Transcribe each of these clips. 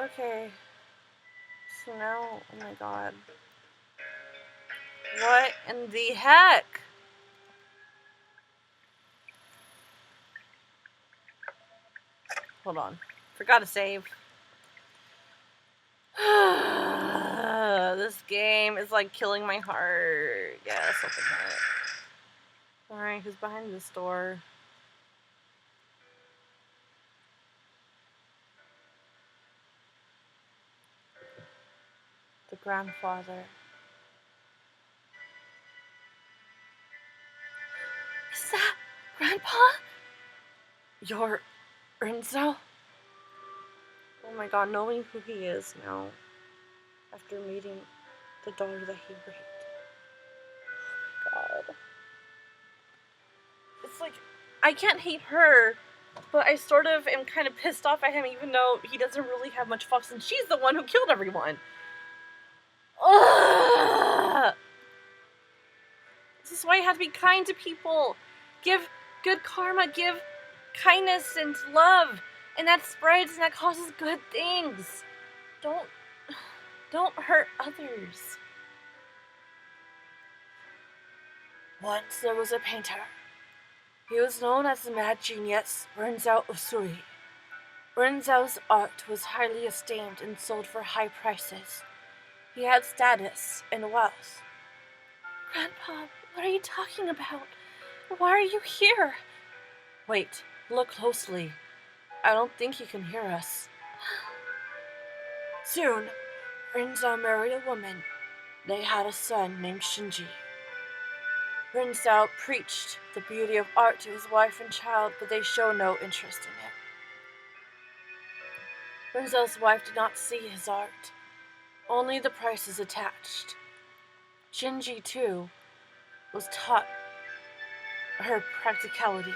Okay. So now, oh my god. What in the heck? Hold on. Forgot to save. This game is like killing my heart. Yes, open it. Alright, who's behind this door? The grandfather. Is that Grandpa? You're Renzo? Oh my god, knowing who he is now. After meeting the daughter that he raped. Oh my god. It's like, I can't hate her, but I sort of am kind of pissed off at him even though he doesn't really have much fucks and she's the one who killed everyone. Ugh! This is why you have to be kind to people. Give good karma, give kindness and love. And that spreads and that causes good things. Don't hurt others. Once there was a painter. He was known as the mad genius Renzo Usui. Renzo's art was highly esteemed and sold for high prices. He had status and wealth. Grandpa, what are you talking about? Why are you here? Wait, look closely. I don't think he can hear us. Soon, Renzo married a woman. They had a son named Shinji. Renzo preached the beauty of art to his wife and child, but they showed no interest in it. Renzo's wife did not see his art, only the prices attached. Shinji, too, was taught her practicality.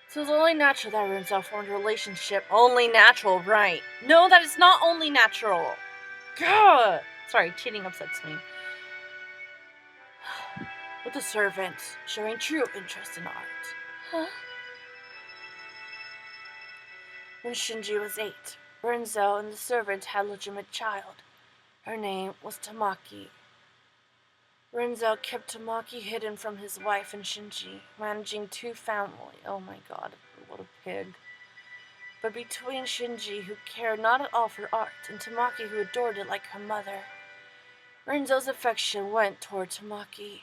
So it was only natural that Renzo formed a relationship. Only natural, right? No, that is not only natural. Gah! Sorry, cheating upsets me. With the servant, showing true interest in art. Huh? When Shinji was 8, Renzo and the servant had a legitimate child. Her name was Tamaki. Renzo kept Tamaki hidden from his wife and Shinji, managing 2 families. Oh my god, what a pig. But between Shinji, who cared not at all for art, and Tamaki, who adored it like her mother, Renzo's affection went toward Tamaki.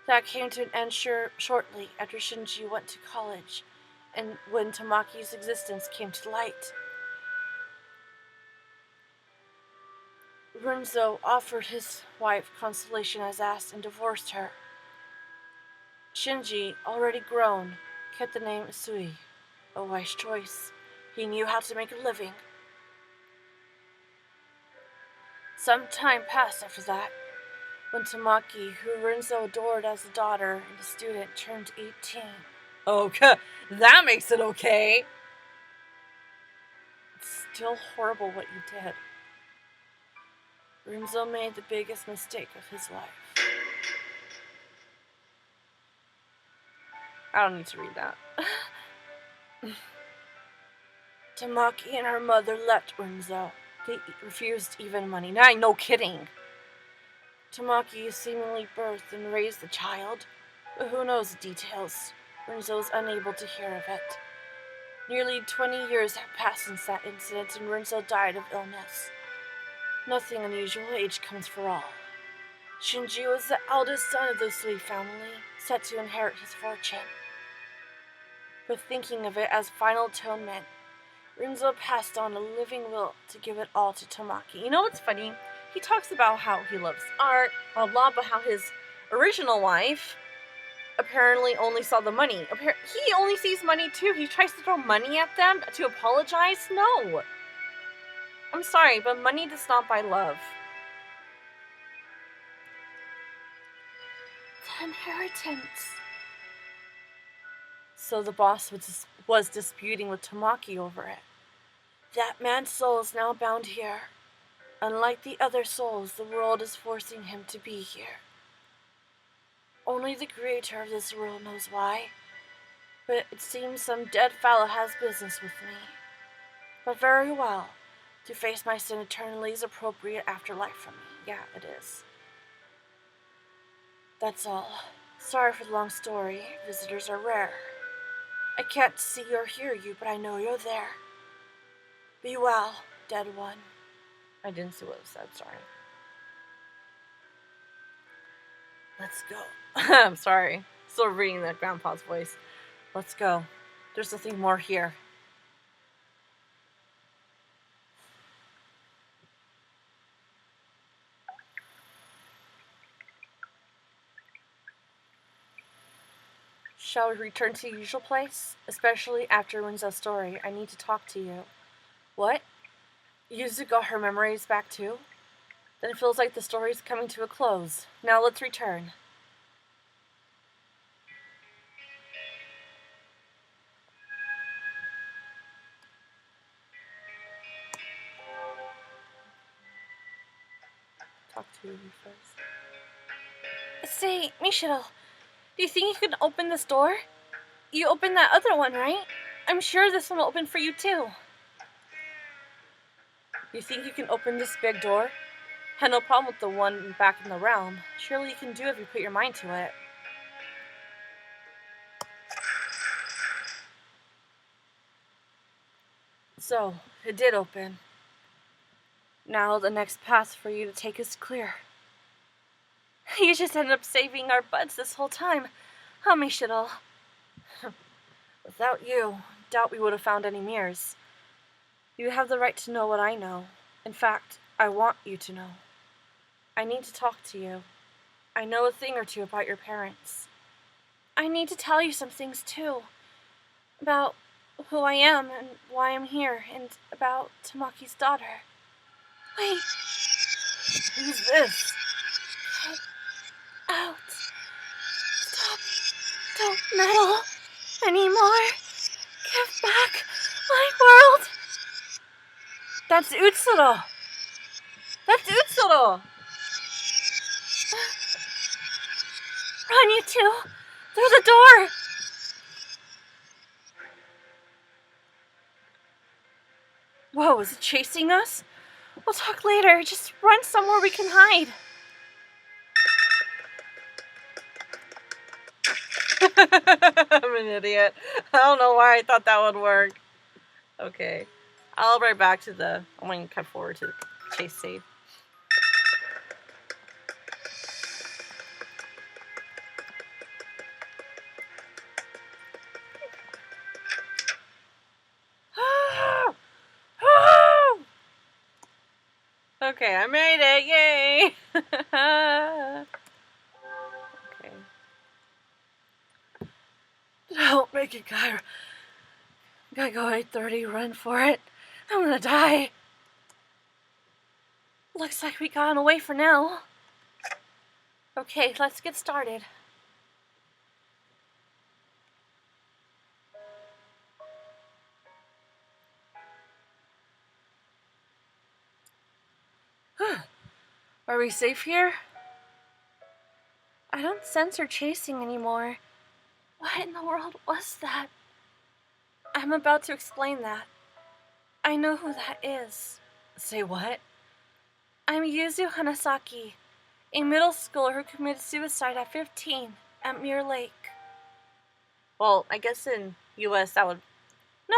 That came to an end shortly after Shinji went to college, and when Tamaki's existence came to light. Renzo offered his wife consolation as asked and divorced her. Shinji, already grown, kept the name Usui, a wise choice. He knew how to make a living. Some time passed after that, when Tamaki, who Renzo adored as a daughter and a student, turned 18. Okay, that makes it okay. It's still horrible what you did. Renzo made the biggest mistake of his life. I don't need to read that. Tamaki and her mother left Renzo. They refused even money. Nah, no kidding. Tamaki seemingly birthed and raised the child, but who knows the details? Renzo was unable to hear of it. Nearly 20 years have passed since that incident, and Renzo died of illness. Nothing unusual, age comes for all. Shinji was the eldest son of the Usui family, set to inherit his fortune. But thinking of it as final atonement, Renzo passed on a living will to give it all to Tamaki. You know what's funny? He talks about how he loves art, blah blah, but how his original wife apparently only saw the money. He only sees money too. He tries to throw money at them to apologize. No. I'm sorry, but money does not buy love. The inheritance. So the boss was disputing with Tamaki over it. That man's soul is now bound here. Unlike the other souls, the world is forcing him to be here. Only the creator of this world knows why, but it seems some dead fellow has business with me. But very well. To face my sin eternally is appropriate afterlife for me. Yeah, it is. That's all. Sorry for the long story. Visitors are rare. I can't see or hear you, but I know you're there. Be well, dead one. I didn't see what it said, sorry. Let's go. I'm sorry. Still reading that grandpa's voice. Let's go. There's nothing more here. Shall we return to the usual place? Especially after Rinzo's story. I need to talk to you. What? Yuzu got her memories back too? Then it feels like the story's coming to a close. Now let's return. Talk to you first. Say, Michelle, do you think you can open this door? You opened that other one, right? I'm sure this one will open for you too. You think you can open this big door? Had no problem with the one back in the realm. Surely you can do it if you put your mind to it. So, it did open. Now the next path for you to take is clear. You just ended up saving our butts this whole time. Huh, Michelle? Without you, doubt we would have found any mirrors. You have the right to know what I know. In fact, I want you to know. I need to talk to you. I know a thing or two about your parents. I need to tell you some things too. About who I am and why I'm here, and about Tamaki's daughter. Wait. Who's this? Get out. Stop. Don't meddle anymore. Give back my world. That's Utsuro. That's Utsuro. Run, you two. Through the door. Whoa, is it chasing us? We'll talk later. Just run somewhere we can hide. I'm an idiot. I don't know why I thought that would work. Okay. I'll right back to the... I'm going to cut forward to the chase save. Okay, I made it! Yay! Okay. Don't make it, guy. Gotta go 8:30, run for it. I'm gonna die. Looks like we got away for now. Okay, let's get started. Are we safe here? I don't sense her chasing anymore. What in the world was that? I'm about to explain that. I know who that is. Say what? I'm Yuzu Hanasaki, a middle schooler who committed suicide at 15 at Mirror Lake. Well, I guess in US that would... No?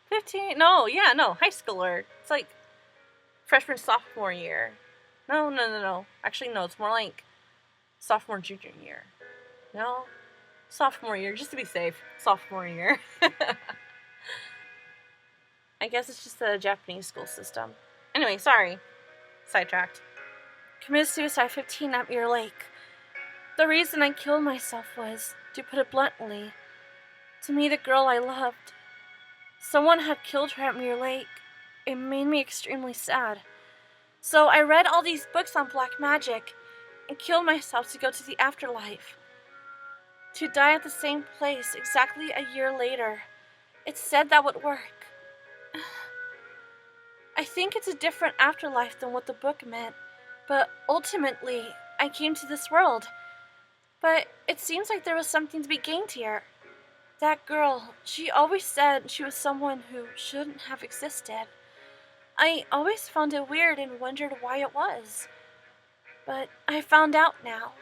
15? No, yeah, no, high schooler. It's like freshman, sophomore year. No. Actually, no, it's more like sophomore, junior year. No? Sophomore year, just to be safe. Sophomore year. I guess it's just the Japanese school system. Anyway, sorry. Sidetracked. Committed suicide 15 at Mirror Lake. The reason I killed myself was, to put it bluntly, to meet a girl I loved. Someone had killed her at Mirror Lake. It made me extremely sad. So I read all these books on black magic and killed myself to go to the afterlife. To die at the same place exactly a year later. It said that would work. I think it's a different afterlife than what the book meant, but ultimately, I came to this world. But it seems like there was something to be gained here. That girl, she always said she was someone who shouldn't have existed. I always found it weird and wondered why it was. But I found out now.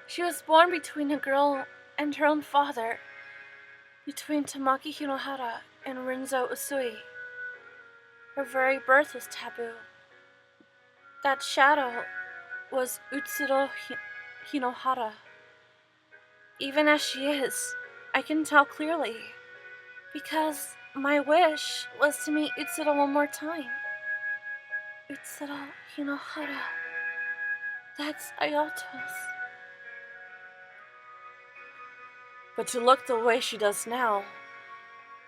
She was born between a girl and her own father, between Tamaki Hinohara and Rinzo Usui. Her very birth was taboo. That shadow was Utsuro Hinohara. Even as she is, I can tell clearly, because my wish was to meet Utsuro one more time. Utsuro Hinohara. That's Ayato's. But to look the way she does now,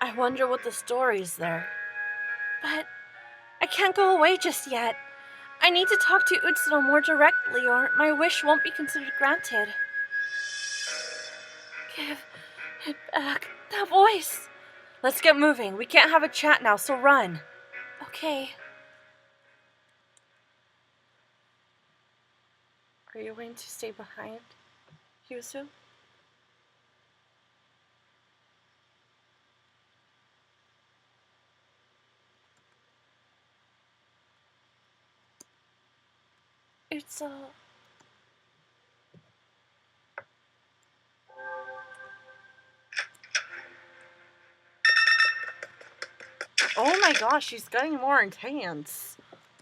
I wonder what the story is there. But I can't go away just yet. I need to talk to Utsuro more directly or my wish won't be considered granted. Give it back. That voice! Let's get moving. We can't have a chat now, so run. Okay. Are you going to stay behind, Yuzu? It's Oh my gosh, she's getting more intense.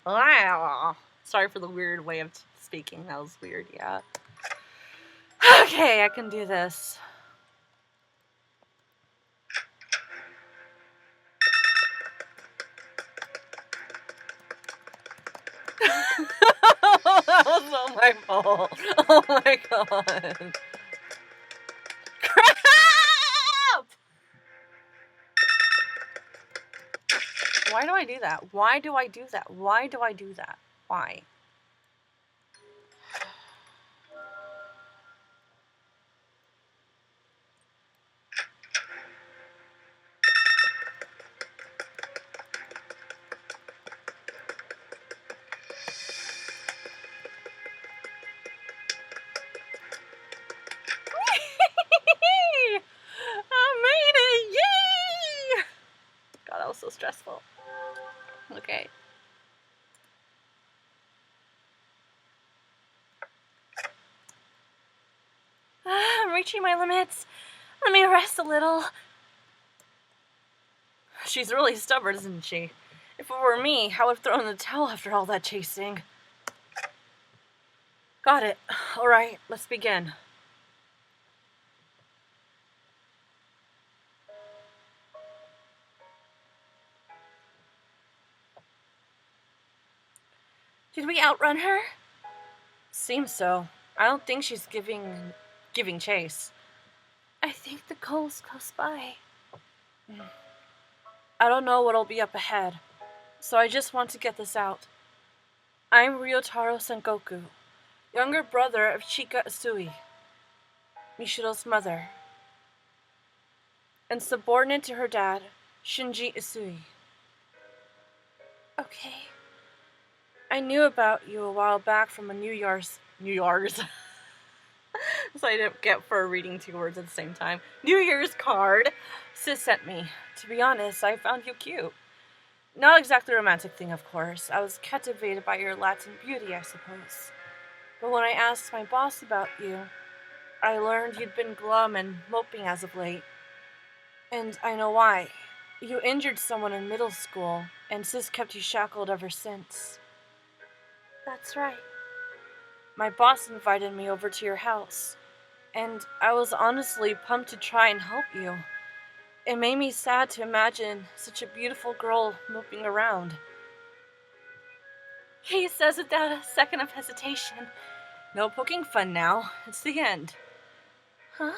Wow. Sorry for the weird way of speaking. That was weird, yeah. Okay, I can do this. That was all my fault. Oh my god. Crap! Why do I do that? Why do I do that? Why do I do that? Why? I made it! Yay! God, that was so stressful. Okay. I'm reaching my limits. Let me rest a little. She's really stubborn, isn't she? If it were me, I would have thrown in the towel after all that chasing. Got it. Alright, let's begin. Did we outrun her? Seems so. I don't think she's giving chase. I think the goal's close by. I don't know what'll be up ahead, so I just want to get this out. I'm Ryotaro Sengoku, younger brother of Chika Usui, Mishiro's mother, and subordinate to her dad, Shinji Usui. Okay. I knew about you a while back from a New Year's so I didn't get for reading two words at the same time. New Year's card Sis sent me. To be honest, I found you cute. Not exactly a romantic thing, of course. I was captivated by your Latin beauty, I suppose. But when I asked my boss about you, I learned you'd been glum and moping as of late. And I know why. You injured someone in middle school, and Sis kept you shackled ever since. That's right. My boss invited me over to your house, and I was honestly pumped to try and help you. It made me sad to imagine such a beautiful girl moping around. He says without a second of hesitation. No poking fun now. It's the end. Huh?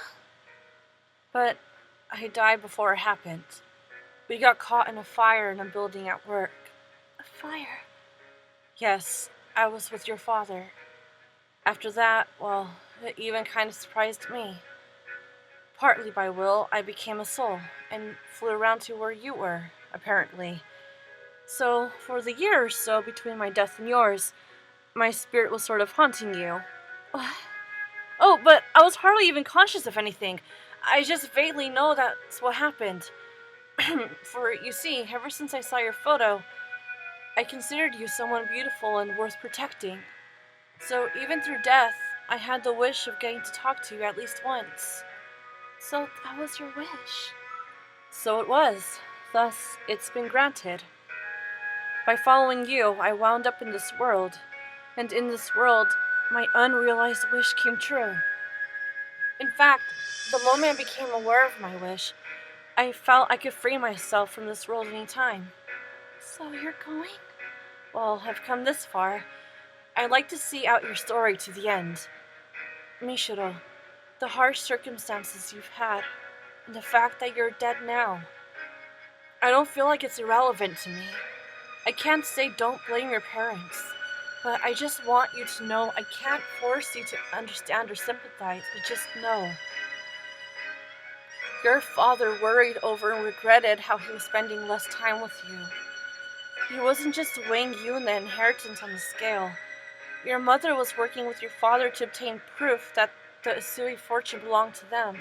But I died before it happened. We got caught in a fire in a building at work. A fire? Yes, I was with your father. After that, well, it even kind of surprised me. Partly by will, I became a soul and flew around to where you were, apparently. So, for the year or so between my death and yours, my spirit was sort of haunting you. What? Oh, but I was hardly even conscious of anything. I just vaguely know that's what happened. For, you see, ever since I saw your photo, I considered you someone beautiful and worth protecting. So even through death, I had the wish of getting to talk to you at least once. So that was your wish. So it was. Thus, it's been granted. By following you, I wound up in this world. And in this world, my unrealized wish came true. In fact, the moment I became aware of my wish, I felt I could free myself from this world any time. So you're going? Well, I've come this far. I'd like to see out your story to the end. Mishiro, the harsh circumstances you've had, and the fact that you're dead now, I don't feel like it's irrelevant to me. I can't say don't blame your parents, but I just want you to know I can't force you to understand or sympathize, but just know. Your father worried over and regretted how he was spending less time with you. He wasn't just weighing you and the inheritance on the scale. Your mother was working with your father to obtain proof that the Usui fortune belonged to them.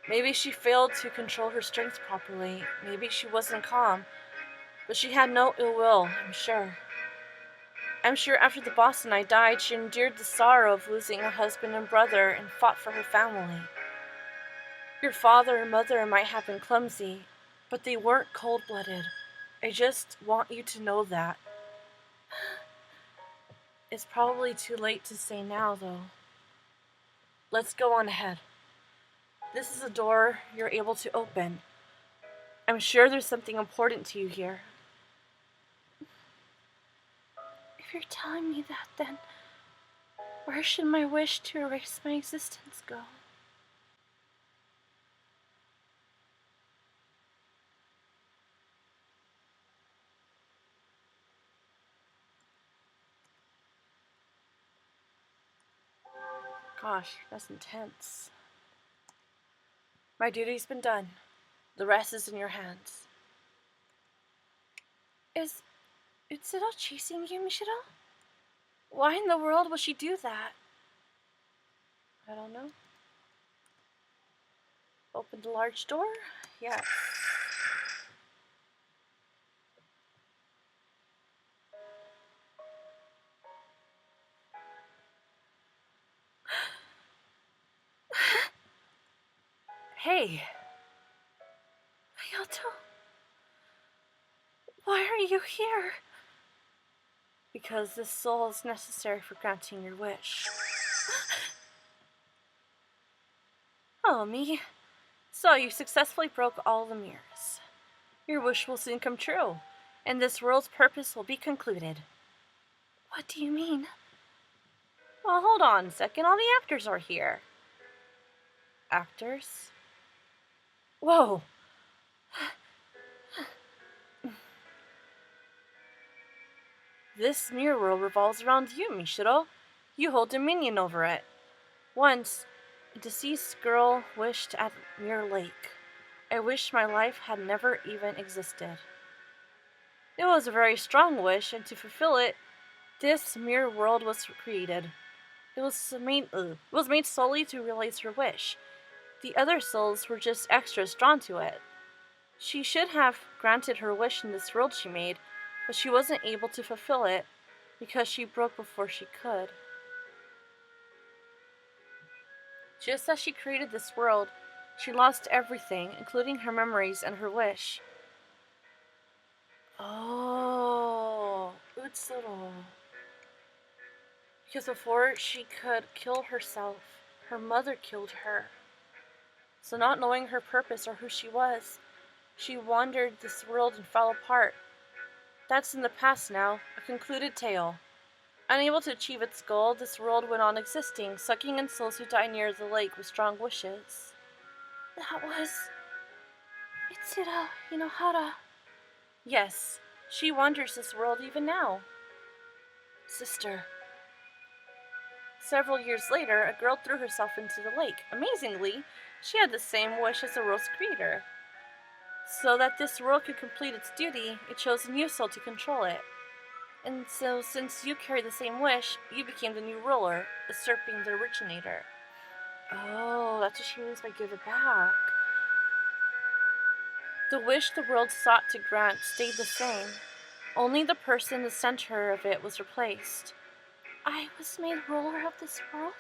Maybe she failed to control her strength properly. Maybe she wasn't calm. But she had no ill will, I'm sure. I'm sure after the boss and I died, she endured the sorrow of losing a husband and brother and fought for her family. Your father and mother might have been clumsy, but they weren't cold-blooded. I just want you to know that. It's probably too late to say now, though. Let's go on ahead. This is a door you're able to open. I'm sure there's something important to you here. If you're telling me that, then where should my wish to erase my existence go? Gosh, that's intense. My duty's been done. The rest is in your hands. Is Utsuro chasing you, Mishiro? Why in the world would she do that? I don't know. Open the large door? Yes. Hey. Hayato. Why are you here? Because this soul is necessary for granting your wish. Oh, me. So you successfully broke all the mirrors. Your wish will soon come true, and this world's purpose will be concluded. What do you mean? Well, hold on a second. All the actors are here. Actors? Whoa! This mirror world revolves around you, Mishiro. You hold dominion over it. Once, a deceased girl wished at Mirror Lake. I wish my life had never even existed. It was a very strong wish, and to fulfill it, this mirror world was created. It was made solely to realize her wish. The other souls were just extras drawn to it. She should have granted her wish in this world she made, but she wasn't able to fulfill it because she broke before she could. Just as she created this world, she lost everything, including her memories and her wish. Oh, Utsuro. Because before she could kill herself, her mother killed her. So not knowing her purpose or who she was, she wandered this world and fell apart. That's in the past now, a concluded tale. Unable to achieve its goal, this world went on existing, sucking in souls who died near the lake with strong wishes. That was Itsuro Inohara. Yes, she wanders this world even now. Sister. Several years later, a girl threw herself into the lake. Amazingly, she had the same wish as the world's creator. So that this world could complete its duty, it chose a new soul to control it. And so, since you carry the same wish, you became the new ruler, usurping the originator. Oh, that's what she means by give it back. The wish the world sought to grant stayed the same. Only the person in the center of it was replaced. I was made ruler of this world?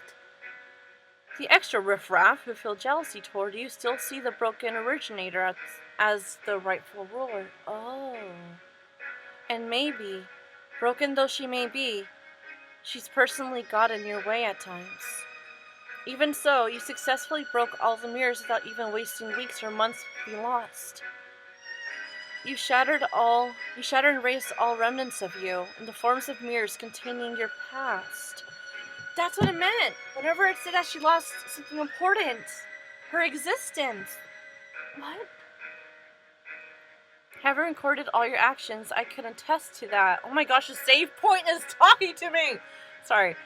The extra riffraff who feel jealousy toward you still see the broken originator as the rightful ruler. Oh. And maybe, broken though she may be, she's personally got in your way at times. Even so, you successfully broke all the mirrors without even wasting weeks or months being lost. You shattered and erased all remnants of you in the forms of mirrors containing your past. That's what it meant. Whenever it said that she lost something important, her existence. What? Having recorded all your actions, I can attest to that. Oh my gosh, the save point is talking to me! Sorry.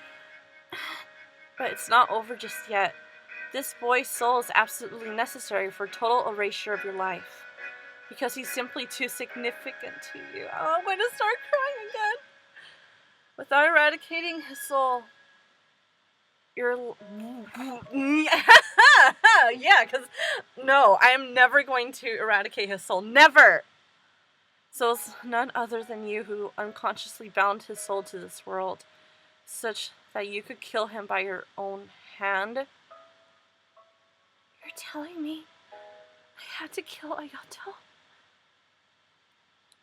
But it's not over just yet. This boy's soul is absolutely necessary for total erasure of your life. Because he's simply too significant to you. Oh, I'm going to start crying again. Without eradicating his soul, you're... yeah, because... No, I am never going to eradicate his soul. Never! So it's none other than you who unconsciously bound his soul to this world, such that you could kill him by your own hand. You're telling me I had to kill Ayato?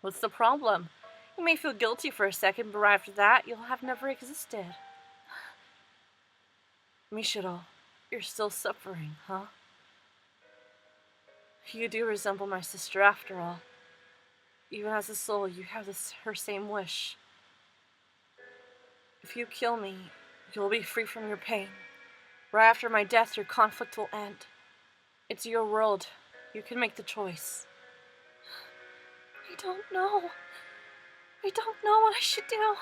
What's the problem? You may feel guilty for a second, but right after that, you'll have never existed. Mishiro, you're still suffering, huh? You do resemble my sister after all. Even as a soul, you have her same wish. If you kill me, you'll be free from your pain. Right after my death, your conflict will end. It's your world. You can make the choice. I don't know. I don't know what I should do.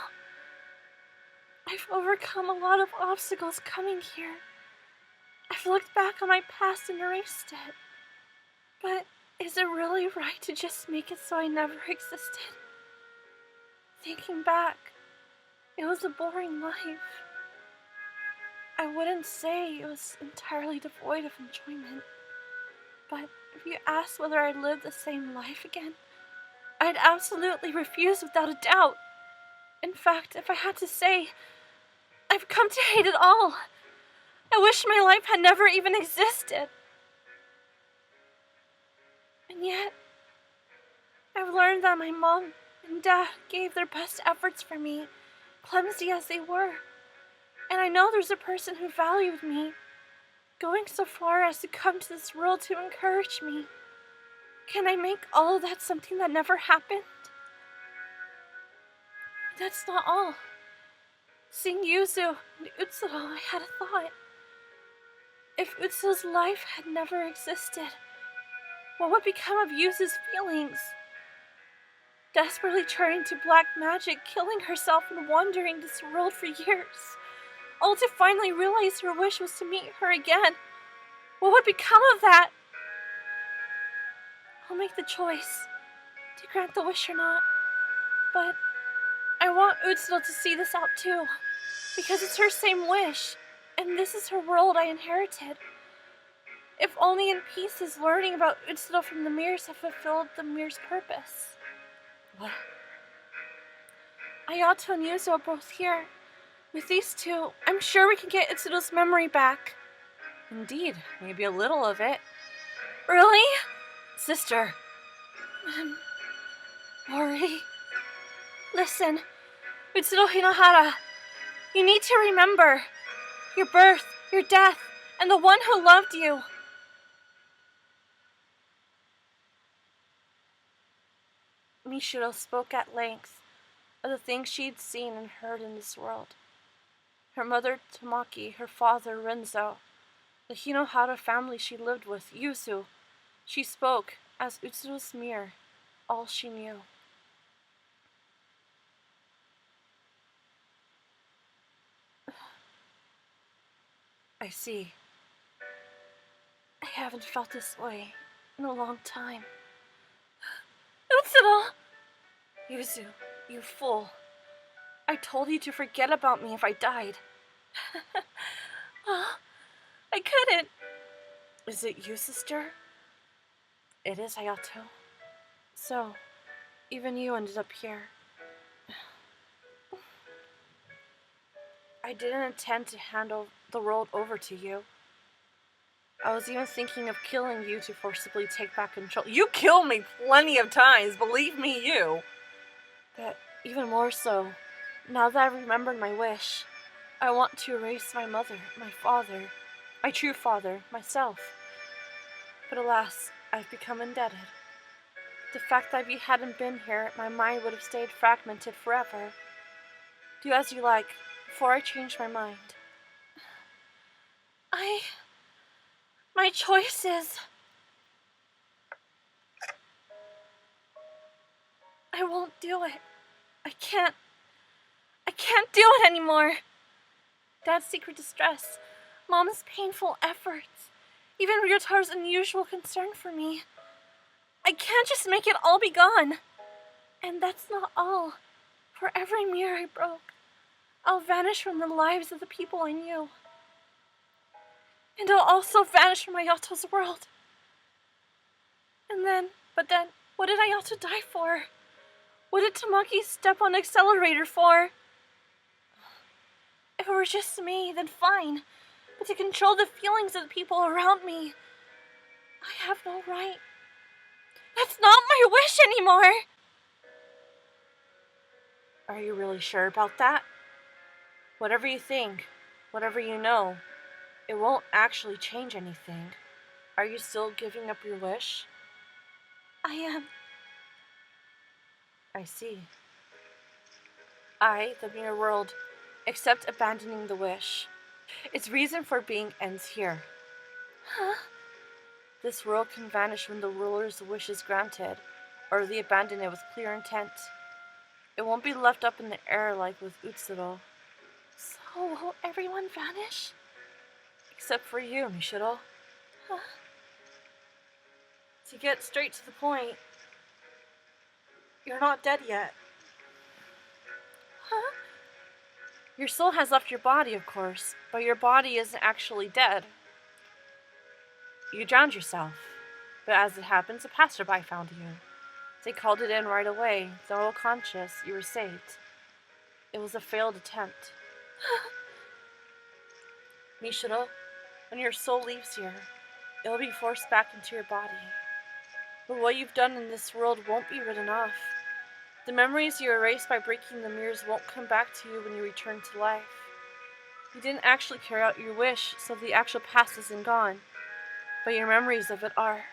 I've overcome a lot of obstacles coming here. I've looked back on my past and erased it. But is it really right to just make it so I never existed? Thinking back, it was a boring life. I wouldn't say it was entirely devoid of enjoyment. But if you asked whether I'd live the same life again, I'd absolutely refuse without a doubt. In fact, if I had to say, I've come to hate it all. I wish my life had never even existed. And yet, I've learned that my mom and dad gave their best efforts for me, clumsy as they were. And I know there's a person who valued me, going so far as to come to this world to encourage me. Can I make all of that something that never happened? That's not all. Seeing Yuzu and Utsuro, I had a thought. If Utsuro's life had never existed, what would become of Yuzu's feelings? Desperately turning to black magic, killing herself and wandering this world for years, all to finally realize her wish was to meet her again. What would become of that? I'll make the choice to grant the wish or not, but I want Utsuro to see this out too, because it's her same wish, and this is her world I inherited. If only in pieces, learning about Utsuro from the mirrors have fulfilled the mirror's purpose. What? Ayato and Yuzu are both here. With these two, I'm sure we can get Utsuro's memory back. Indeed, maybe a little of it. Really? Sister. Mori. Listen, Utsuro Hinohara. You need to remember your birth, your death, and the one who loved you. Mishiro spoke at length of the things she'd seen and heard in this world. Her mother Tamaki, her father Renzo, the Hinohara family she lived with, Yuzu. She spoke, as Utsuro's mirror, all she knew. I see. I haven't felt this way in a long time. Utsuro! Yuzu, you fool. I told you to forget about me if I died. Oh, I couldn't. Is it you, sister? It is, Hayato. So, even you ended up here. I didn't intend to hand the world over to you. I was even thinking of killing you to forcibly take back control. You killed me plenty of times, believe me, you. But even more so, now that I've remembered my wish, I want to erase my mother, my father, my true father, myself. But alas, I've become indebted. The fact that if you hadn't been here, my mind would have stayed fragmented forever. Do as you like, before I change my mind. My choice is... I won't do it. I can't do it anymore. Dad's secret distress, Mom's painful efforts, even Ryotaro's unusual concern for me. I can't just make it all be gone. And that's not all. For every mirror I broke, I'll vanish from the lives of the people I knew. And I'll also vanish from Ayato's world. But then, what did Ayato die for? What did Tamaki step on the accelerator for? If it were just me, then fine. But to control the feelings of the people around me, I have no right. That's not my wish anymore! Are you really sure about that? Whatever you think, whatever you know, it won't actually change anything. Are you still giving up your wish? I am. I see. I, the mirror world, accept abandoning the wish. Its reason for being ends here. Huh? This world can vanish when the ruler's wish is granted, or they abandon it with clear intent. It won't be left up in the air like with Utsuro. So will everyone vanish? Except for you, Mishiro. Huh? To get straight to the point, you're not dead yet. Huh? Your soul has left your body, of course, but your body isn't actually dead. You drowned yourself, but as it happens, a passerby found you. They called it in right away. Though unconscious, you were saved. It was a failed attempt. Mishiro, when your soul leaves here, it will be forced back into your body. But what you've done in this world won't be written off. The memories you erased by breaking the mirrors won't come back to you when you return to life. You didn't actually carry out your wish, so the actual past isn't gone, but your memories of it are.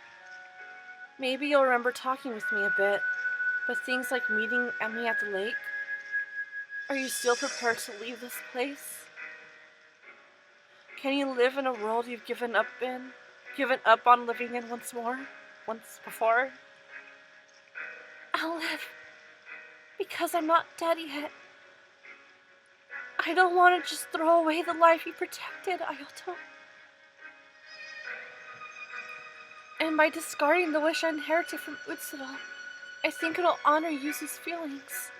Maybe you'll remember talking with me a bit, but things like meeting me at the lake? Are you still prepared to leave this place? Can you live in a world you've given up on living in once before? I'll live, because I'm not dead yet. I don't want to just throw away the life you protected, Ayato. And by discarding the wish I inherited from Utsuro, I think it'll honor Yuzu's feelings.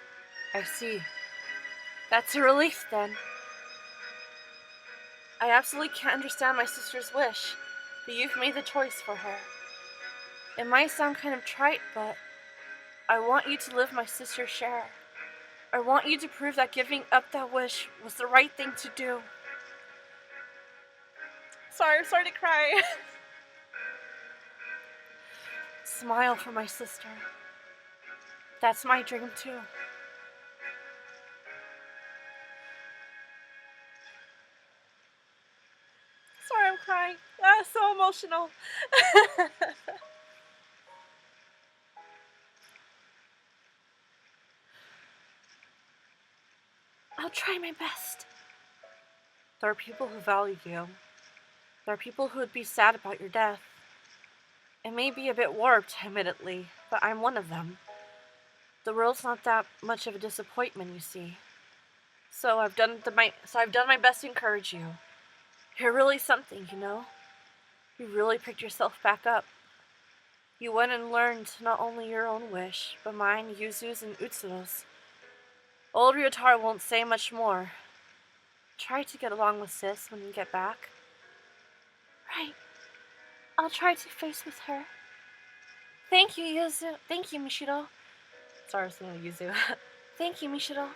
I see. That's a relief, then. I absolutely can't understand my sister's wish, but you've made the choice for her. It might sound kind of trite, but I want you to live my sister's share. I want you to prove that giving up that wish was the right thing to do. I'm sorry to cry. Smile for my sister. That's my dream too. Sorry, I'm crying. That's so emotional. I'll try my best. There are people who value you. There are people who would be sad about your death. It may be a bit warped, admittedly, but I'm one of them. The world's not that much of a disappointment, you see. So I've done my best to encourage you. You're really something, you know? You really picked yourself back up. You went and learned not only your own wish, but mine, Yuzu's, and Utsuro's. Old Ryotaro won't say much more. Try to get along with Sis when you get back. Right. I'll try to face with her. Thank you, Yuzu. Thank you, Mishiro. Sorry, I was saying Yuzu. Thank you, Mishiro.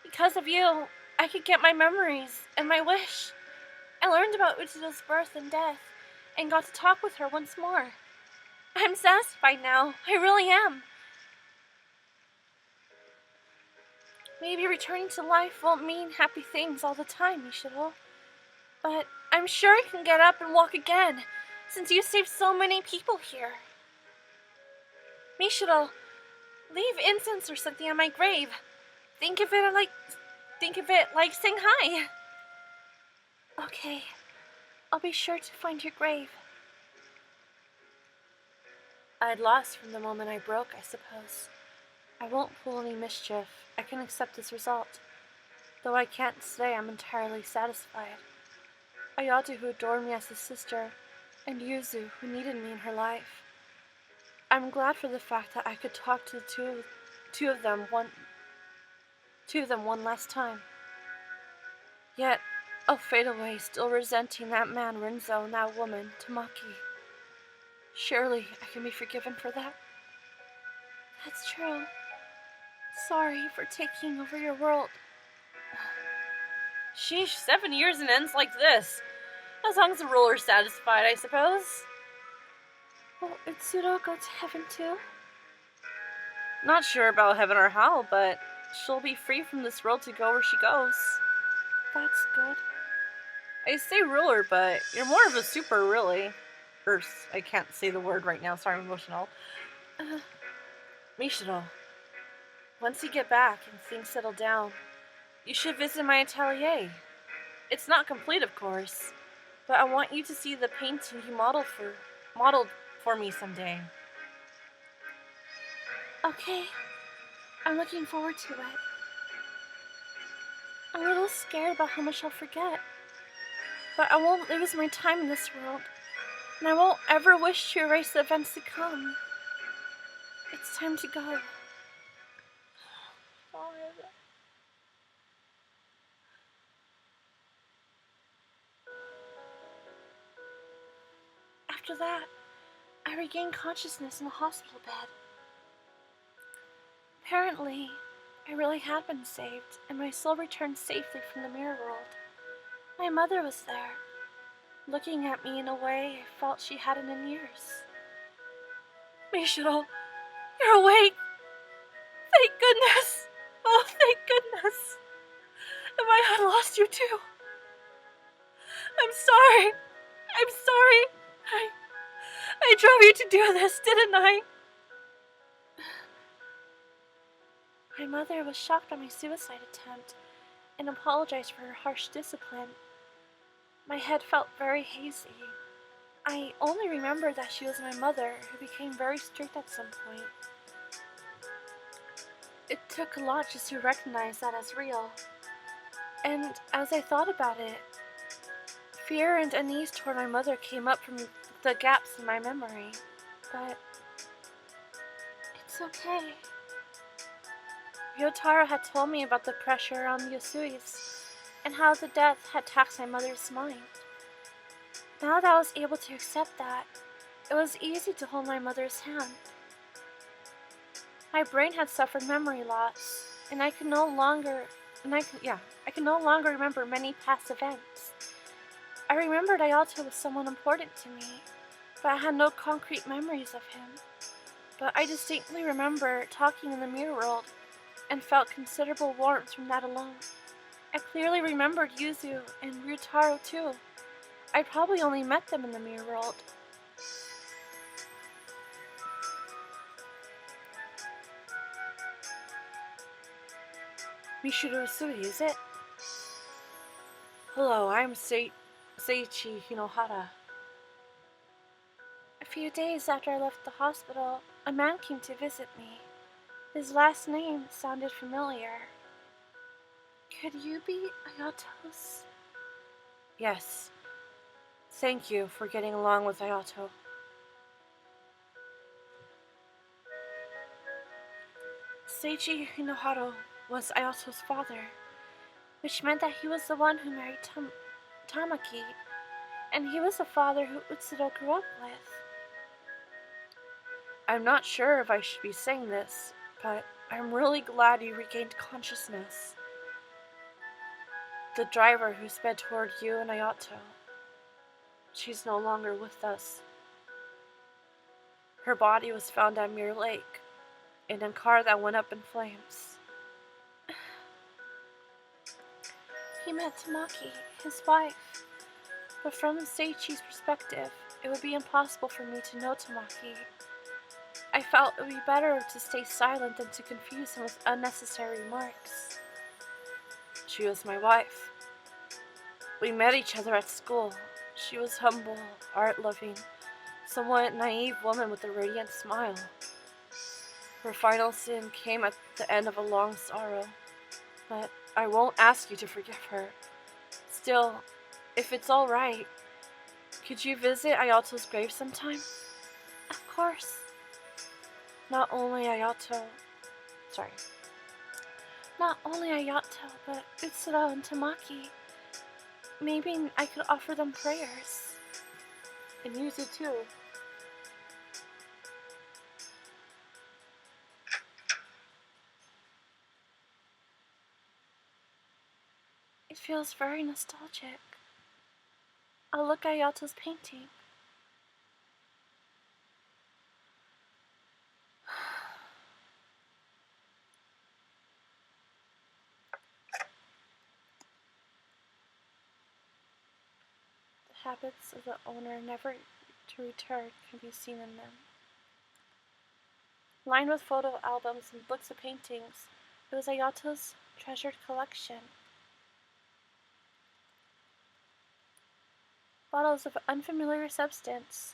Because of you, I could get my memories and my wish. I learned about Uchido's birth and death, and got to talk with her once more. I'm satisfied now. I really am. Maybe returning to life won't mean happy things all the time, Mishiro. But I'm sure I can get up and walk again, since you saved so many people here. Mishiro, leave incense or something on my grave. Think of it like saying hi. Okay, I'll be sure to find your grave. I'd lost from the moment I broke, I suppose. I won't pull any mischief. I can accept this result. Though I can't say I'm entirely satisfied. Ayato, who adored me as a sister, and Yuzu, who needed me in her life. I'm glad for the fact that I could talk to the two of them one last time. Yet, I'll fade away, still resenting that man Renzo and that woman, Tamaki. Surely I can be forgiven for that? That's true. Sorry for taking over your world. Sheesh, 7 years and ends like this. As long as the ruler's satisfied, I suppose. Will Utsuro go to heaven too? Not sure about heaven or hell, but she'll be free from this world to go where she goes. That's good. I say ruler, but you're more of a super, really. I can't say the word right now, sorry, I'm emotional. Mishiro, once you get back and things settle down, you should visit my atelier. It's not complete, of course, but I want you to see the painting he modeled for me someday. Okay, I'm looking forward to it. I'm a little scared about how much I'll forget, but I won't lose my time in this world, and I won't ever wish to erase the events to come. It's time to go. After that, I regained consciousness in the hospital bed. Apparently, I really had been saved, and my soul returned safely from the mirror world. My mother was there, looking at me in a way I felt she hadn't in years. Mishiro, you're awake! Thank goodness! Oh, thank goodness! If I had lost you too! I'm sorry! I'm sorry! I drove you to do this, didn't I? My mother was shocked by my suicide attempt and apologized for her harsh discipline. My head felt very hazy. I only remember that she was my mother, who became very strict at some point. It took a lot just to recognize that as real. And as I thought about it, fear and unease toward my mother came up from the gaps in my memory. But it's okay. Ryotaro had told me about the pressure on the Yasuis and how the death had taxed my mother's mind. Now that I was able to accept that, it was easy to hold my mother's hand. My brain had suffered memory loss, and I could no longer remember many past events. I remembered Ayato was someone important to me, but I had no concrete memories of him. But I distinctly remember talking in the mirror world and felt considerable warmth from that alone. I clearly remembered Yuzu and Ryutaro too. I probably only met them in the mirror world. Mishiro Usui, is it? Hello, I'm Seiichi Hinohara. A few days after I left the hospital, a man came to visit me. His last name sounded familiar. Could you be Ayato's? Yes. Thank you for getting along with Ayato. Seiichi Hinohara was Ayato's father, which meant that he was the one who married Tamaki. And he was the father who Utsudo grew up with. I'm not sure if I should be saying this, but I'm really glad you regained consciousness. The driver who sped toward you and Ayato, she's no longer with us. Her body was found at Mirror Lake, in a car that went up in flames. He met Tamaki, his wife, but from Seiichi's perspective, it would be impossible for me to know Tamaki. I felt it would be better to stay silent than to confuse him with unnecessary remarks. She was my wife. We met each other at school. She was humble, art-loving, somewhat naive woman with a radiant smile. Her final sin came at the end of a long sorrow, but I won't ask you to forgive her. Still, if it's all right, could you visit Ayato's grave sometime? Of course. Not only Ayato, but Utsudo and Tamaki. Maybe I could offer them prayers. And use it too. It feels very nostalgic. I'll look at Ayato's painting. The habits of the owner never to return can be seen in them. Lined with photo albums and books of paintings, it was Ayato's treasured collection. Bottles of unfamiliar substance.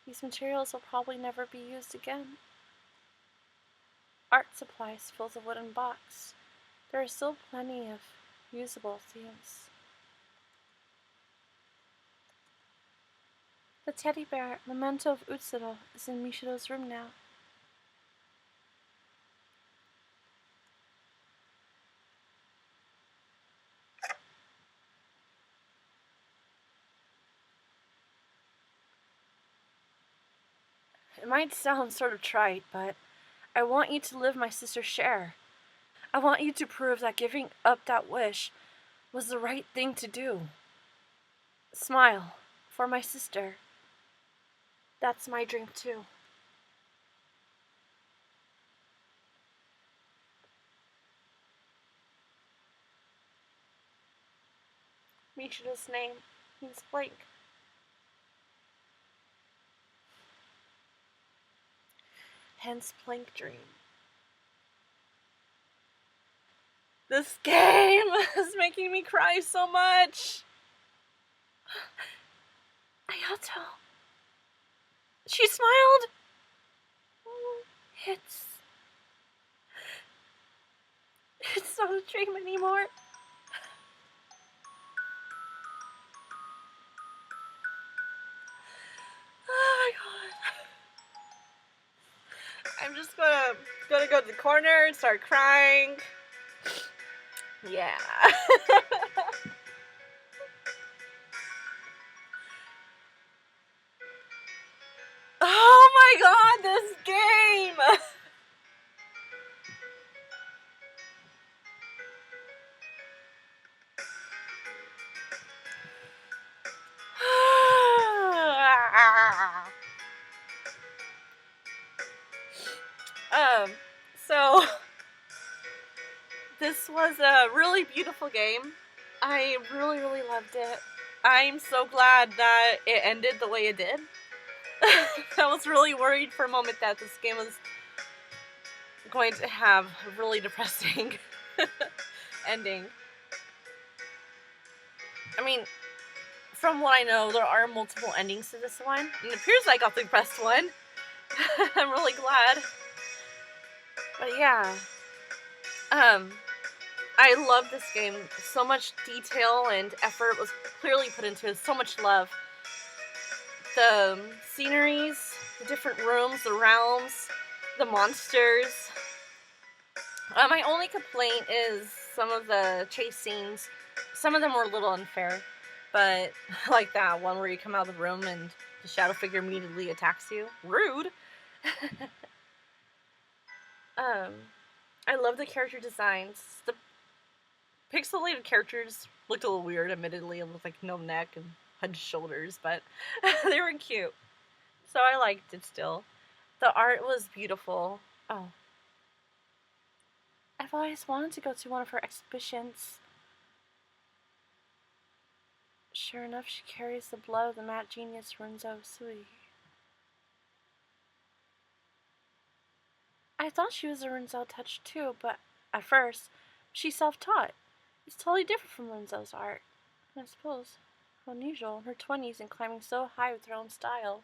These materials will probably never be used again. Art supplies fills a wooden box. There are still plenty of usable themes. The teddy bear, memento of Utsudo, is in Mishido's room now. It might sound sort of trite, but I want you to live my sister's share. I want you to prove that giving up that wish was the right thing to do. Smile for my sister. That's my dream too. Mishido's name means blank. Hence blank dream. This game is making me cry so much. Ayato. She smiled. It's not a dream anymore. Oh my god. I'm just gonna go to the corner and start crying. Yeah. Oh my god, this game! So this was a really beautiful game. I really loved it. I'm so glad that it ended the way it did. I was really worried for a moment that this game was going to have a really depressing ending. I mean, from what I know, there are multiple endings to this one, and it appears I got the best one. I'm really glad. But yeah, I love this game. So much detail and effort was clearly put into it. So much love. The sceneries, the different rooms, the realms, the monsters. My only complaint is some of the chase scenes. Some of them were a little unfair. But like that one where you come out of the room and the shadow figure immediately attacks you. Rude. I love the character designs. The pixelated characters looked a little weird, admittedly, with like no neck and hunched shoulders, but they were cute. So I liked it still. The art was beautiful. Oh. I've always wanted to go to one of her exhibitions. Sure enough, she carries the blood of the mad genius Renzo Sui. I thought she was a Renzo touch too, but at first, she's self-taught. It's totally different from Renzo's art. I suppose unusual in her 20s and climbing so high with her own style.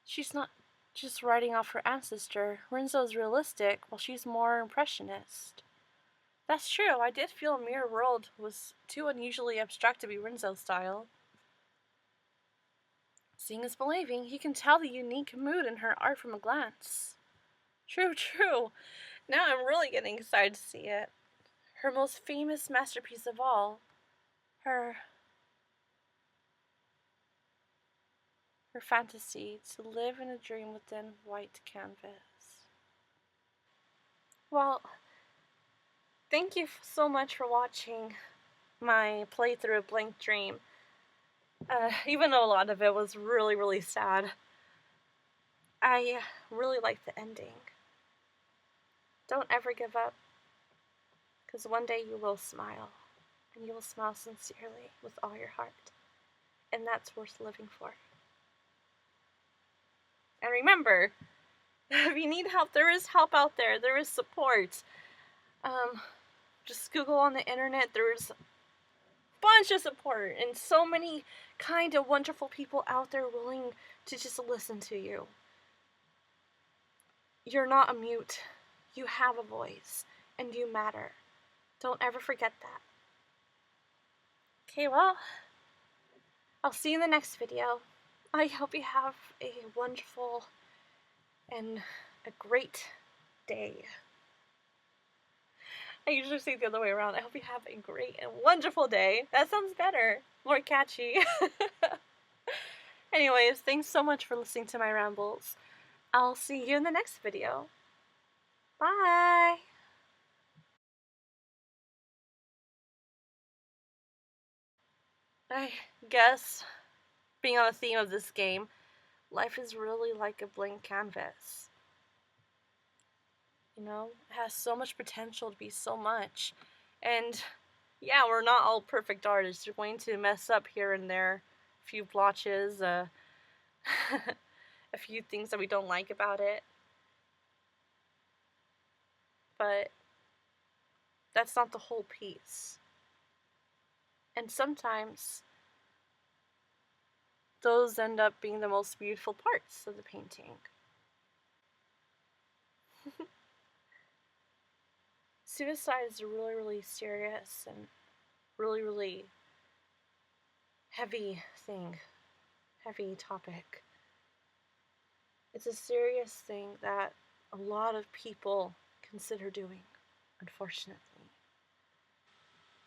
She's not just writing off her ancestor. Renzo's realistic, while she's more impressionist. That's true, I did feel Mirror World was too unusually abstract to be Renzo's style. Seeing is believing, he can tell the unique mood in her art from a glance. True, true. Now I'm really getting excited to see it. Her most famous masterpiece of all. Her fantasy to live in a dream within white canvas. Well, thank you so much for watching my playthrough of Blank Dream. Even though a lot of it was really, really sad, I really liked the ending. Don't ever give up, because one day you will smile, and you will smile sincerely with all your heart, and that's worth living for. And remember, if you need help, there is help out there. There is support. Just Google on the internet. There's a bunch of support and so many kind of wonderful people out there willing to just listen to you. You're not a mute. You have a voice, and you matter. Don't ever forget that. Okay, well, I'll see you in the next video. I hope you have a wonderful and a great day. I usually say it the other way around. I hope you have a great and wonderful day. That sounds better. More catchy. Anyways, thanks so much for listening to my rambles. I'll see you in the next video. Bye! I guess, being on the theme of this game, life is really like a blank canvas. You know, it has so much potential to be so much. And yeah, we're not all perfect artists. You're going to mess up here and there. A few blotches, a few things that we don't like about it. But that's not the whole piece. And sometimes those end up being the most beautiful parts of the painting. Suicide is a really, really serious and really, really heavy thing, heavy topic. It's a serious thing that a lot of people consider doing, unfortunately.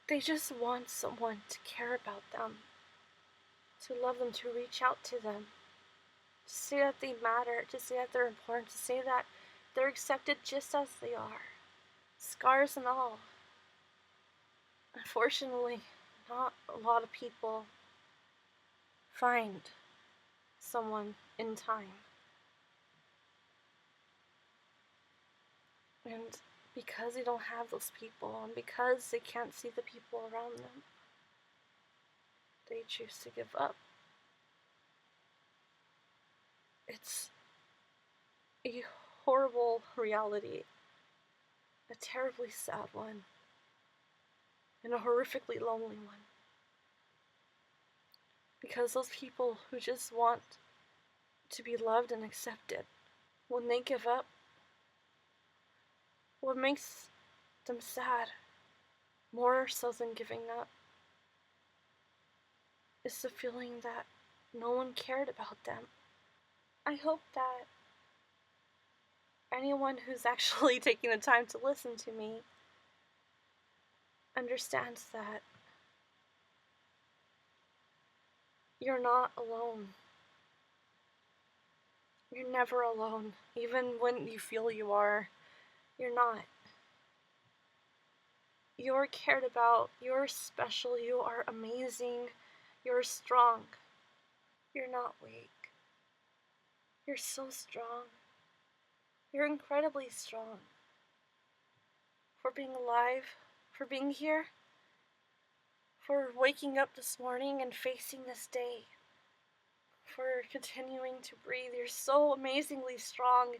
They just want someone to care about them, to love them, to reach out to them, to say that they matter, to say that they're important, to say that they're accepted just as they are, scars and all. Unfortunately, not a lot of people find someone in time. And because they don't have those people, and because they can't see the people around them, they choose to give up. It's a horrible reality, a terribly sad one, and a horrifically lonely one. Because those people who just want to be loved and accepted, when they give up, what makes them sad, more so than giving up, is the feeling that no one cared about them. I hope that anyone who's actually taking the time to listen to me understands that you're not alone. You're never alone. Even when you feel you are, you're not. You're cared about. You're special. You are amazing. You're strong. You're not weak. You're so strong. You're incredibly strong. For being alive, for being here, for waking up this morning and facing this day, for continuing to breathe. You're so amazingly strong.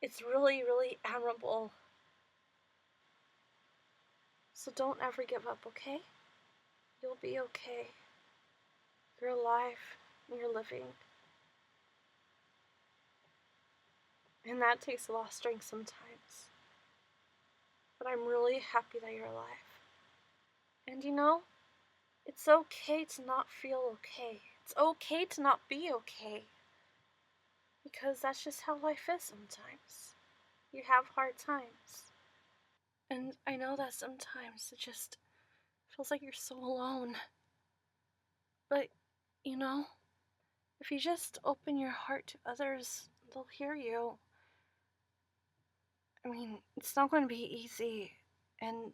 It's really, really admirable. So don't ever give up, okay? You'll be okay. You're alive and you're living. And that takes a lot of strength sometimes. But I'm really happy that you're alive. And you know, it's okay to not feel okay. It's okay to not be okay. Because that's just how life is sometimes. You have hard times. And I know that sometimes it just feels like you're so alone. But, you know, if you just open your heart to others, they'll hear you. I mean, it's not going to be easy, and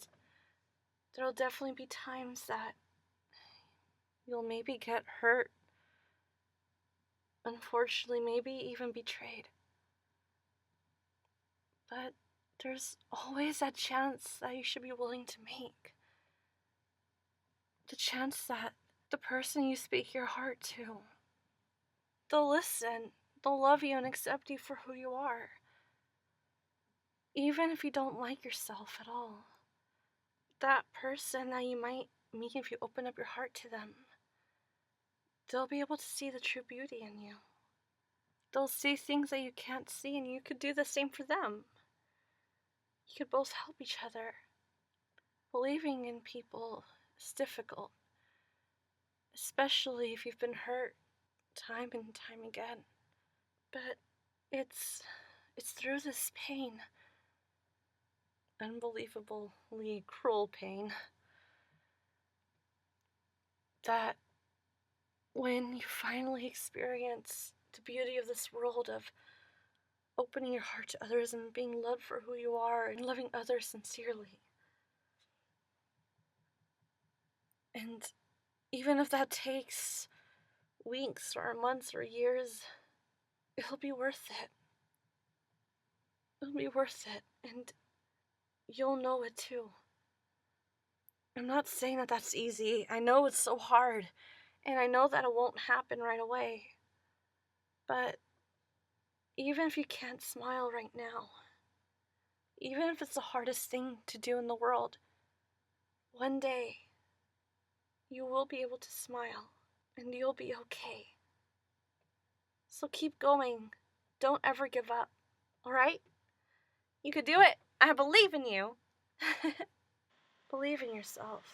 there'll definitely be times that you'll maybe get hurt, unfortunately, maybe even betrayed. But there's always that chance that you should be willing to make. The chance that the person you speak your heart to, they'll listen, they'll love you and accept you for who you are. Even if you don't like yourself at all. That person that you might meet if you open up your heart to them, they'll be able to see the true beauty in you. They'll see things that you can't see, and you could do the same for them. You could both help each other. Believing in people is difficult, especially if you've been hurt time and time again. But it's through this pain, unbelievably cruel pain, that when you finally experience the beauty of this world, of opening your heart to others and being loved for who you are and loving others sincerely. And even if that takes weeks or months or years, it'll be worth it. It'll be worth it, and you'll know it too. I'm not saying that that's easy. I know it's so hard, and I know that it won't happen right away. But even if you can't smile right now, even if it's the hardest thing to do in the world, one day you will be able to smile, and you'll be okay. So keep going. Don't ever give up, alright? You could do it. I believe in you. Believe in yourself.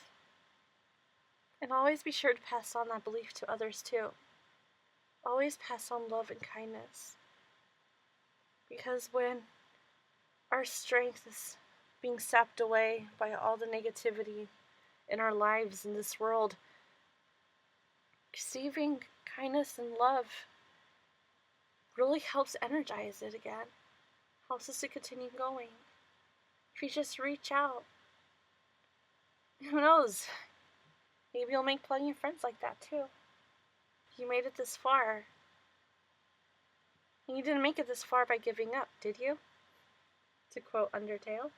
And always be sure to pass on that belief to others too. Always pass on love and kindness. Because when our strength is being sapped away by all the negativity in our lives in this world, receiving kindness and love really helps energize it again. Helps us to continue going. If you just reach out, who knows? Maybe you'll make plenty of friends like that too. You made it this far. And you didn't make it this far by giving up, did you? To quote Undertale.